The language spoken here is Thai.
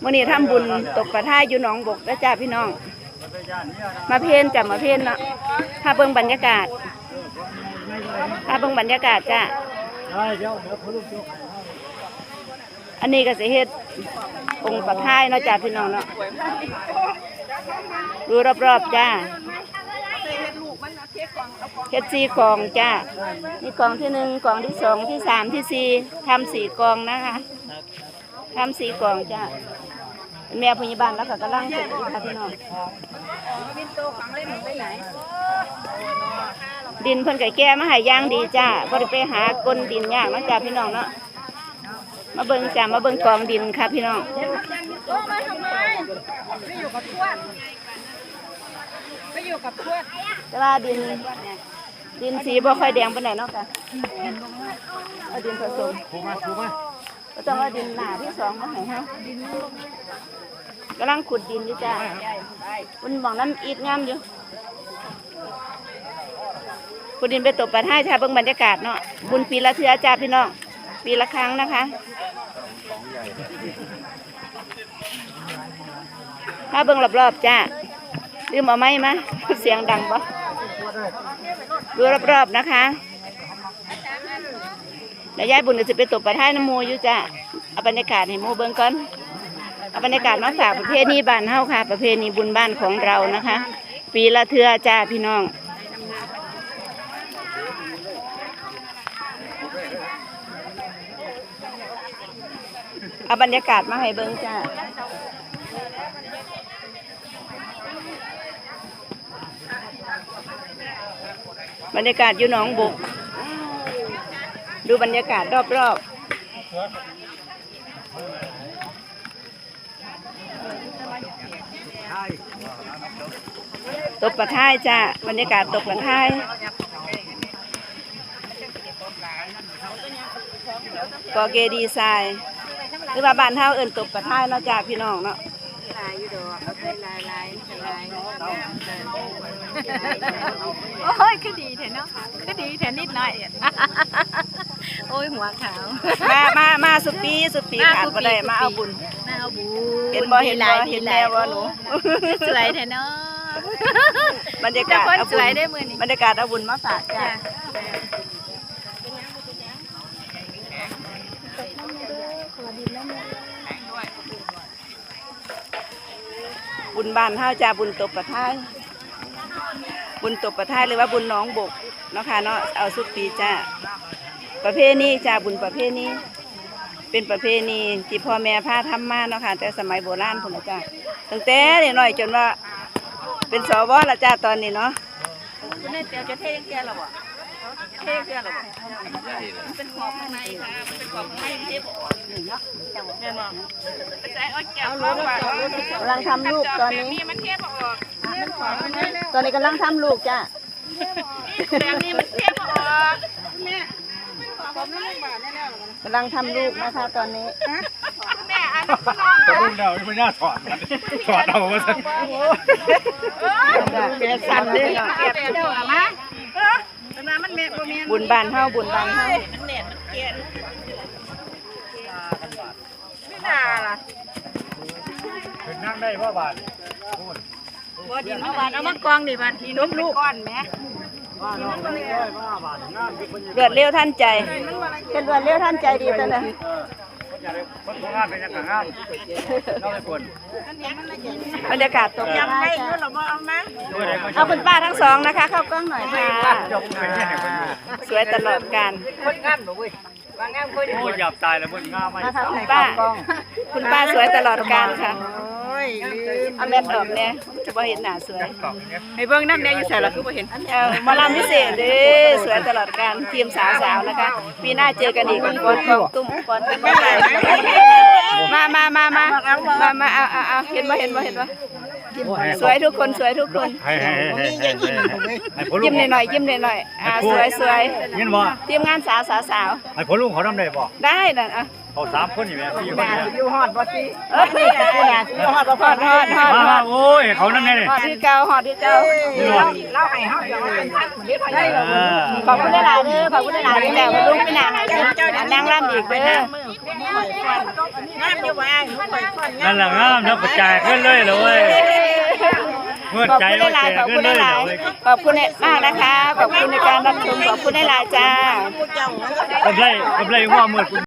มื้อนี้ทำบุญตกปลาท่ายอยู่หนองบกแล้วจ้าพี่น้องมาเพนจ้ะมาเพนเนาะถ้าเบิ่งบรรยากาศจ้าอันนี้ก็สิเฮ็ดองค์ปลาท่ายเนาะจ้าพี่น้องเนาะดูรอบๆจ้าเฮ็ด4กองจ้านี่กองที่1กองที่2ที่3ที่4ทำ4กองนะคะทำ4กองจ้าแม่พยาบาลแล้วก็กำลังเฮ็ดค่ะพี่น้องดินเพิ่นไก่แก่มาให้ย่างดีจ้าบ่ได้ไปหาก้นดินยากเนาะจ้าพี่น้องเนาะมาเบิ่งจ้ามาเบิ่งกองดินค่ะพี่น้องมาทำไมไปอยู่กับทวดแต่ว่าดินสีบ่ค่อยแดงปานใดเนาะค่ะเอาดินผสมถูมาก็ต้องเอาดินหนาที่2มาให้เฮากำลังขุดดินอยู่จ้าคุณมองน้ำอีกงามอยู่ขุดดินไปตบปลาท่ายจ้าเบิ่งบรรยากาศเนาะบุญปีละเทื่อจ้าพี่น้องปีละครั้งนะคะถ้าเบิ่งรอบๆจ้าลืมเอาไม้มาเสียงดังปะดูรอบๆนะคะแล้วยายบุญก็จะไปตบปลาท่ายน้ำมูอยู่จ้าเอาบรรยากาศให้มูเบิ่งก่อนเอาบรรยากาศมาฝากประเพณีบ้านเฮาค่ะประเพณีบุญบ้านของเรานะคะปีละเทื่อจ้าพี่น้องเอาบรรยากาศมาให้เบิ่งจ้าบรรยากาศอยู่หนองบกดูบรรยากาศรอบๆตบปลาท่ายจ้าบรรยากาศตบปลาท่ายกอเกดีไซน์หรือว่าบ้านเฮาเอิ้นตบปลาท่ายเนาะจ้าพี่น้องเนาะลายอยู่ดอกเอาไปลายโอ้ยคือดีแท้เนาะคือดีแท้นิดหน่อยโอ้ยหัวขาวมาสุปีขาดบ่ได้มาเอาบุญเห็นเห็นแล้วบ่หนูสวยแท้เนาะบรรยากาศเอาบุญบรรยากาศเอาบุญมาฝากจ้าบุญบ้านเฮาจ้าบุญตบปลาท่ายหรือว่าบุญหนองบกเนาะค่ะเนาะเอาสุดปีจ้าประเพณีจ้าบุญประเพณีเป็นประเพณีที่พ่อแม่พาทำมาเนาะค่ะแต่สมัยโบราณพุ่นละจ้าตั้งแต่เด็กน้อยจนว่าเป็นสวละจ้าตอนนี้เนาะคุณแม่เตียวจะเท่ยังแก่หรอวะเท่ยังแก่หรอวะเป็นขอบข้างในค่ะเป็นขอบข้างในเท่นี่เนาะแม่บอกใส่อ้อยแก้วกำลังทำลูกตอนนี้ตอนนี้กำลังทำลูกจ้าแบบนี้มันเทียบออกแม่กำลังทำลูกนะคะตอนนี้แม่อันจะรุ่นเดียวไม่น่าถอดเอามาสิเป็นสันเลยบุญบานเฮามันเน็ตมันเกลียนไม่น่าล่ะเป็นนั่งได้พ่อบาทบ่ดินพ่อบาทเอามากองดิบาททีน้มลูกก้อนแม่เดือดเร็วท่านใจเป็นเดือดเร็วท่านใจดีจังเลยคนทำงานเป็นยังไงงานเราเลยคนบรรยากาศตกยังไม่รู้หรอเอามาเอาคุณป้าทั้งสองนะคะเข้ากล้องหน่อยค่ะสวยตลอดการคนงามหนูเว้ยว่างามคนโอ้ยหยาบตายแล้วมันงามไหมคุณป้าสวยตลอดการค่ะเอาแม่ดอกเนี่ยจะบ่เห็นหน้าสวยให้เบิ่งน้ำแดงอยู่ใส่ละคือบ่เห็นมาลำพิเศษเด้สวยตลอดการทีมสาวๆนะคะปีหน้าเจอกันอีกก่อนตุ้มก่อนมาเอาเห็นบ่สวยทุกคนยิ้มหน่อยยิ้มหน่อยสวยยินบ่ทีมงานสาวไอ้พ่อลุงเขาทำได้บ่ได้น่ะเขา3 คนนี่แม่4 คนอยู่ฮอดบ่สิอยู่ฮอดบ่ฮอดโอ้ยเขานั่นไงนี่ฮอดที่เก่าเล่าให้เฮาเดี๋ยวขอบคุณหลายๆเด้อขอบคุณหลายๆเด้อลูกพี่นาให้นางรำอีกเด้อ งามอยู่ว่าข่อยฟัน นั่นแหละงามแล้วกระจายขึ้นเลยเลย ขอบคุณหลายๆขอบคุณหลายๆขอบคุณมากนะคะขอบคุณในการรับชมขอบคุณหลายๆจ้า กำไรหัวหมด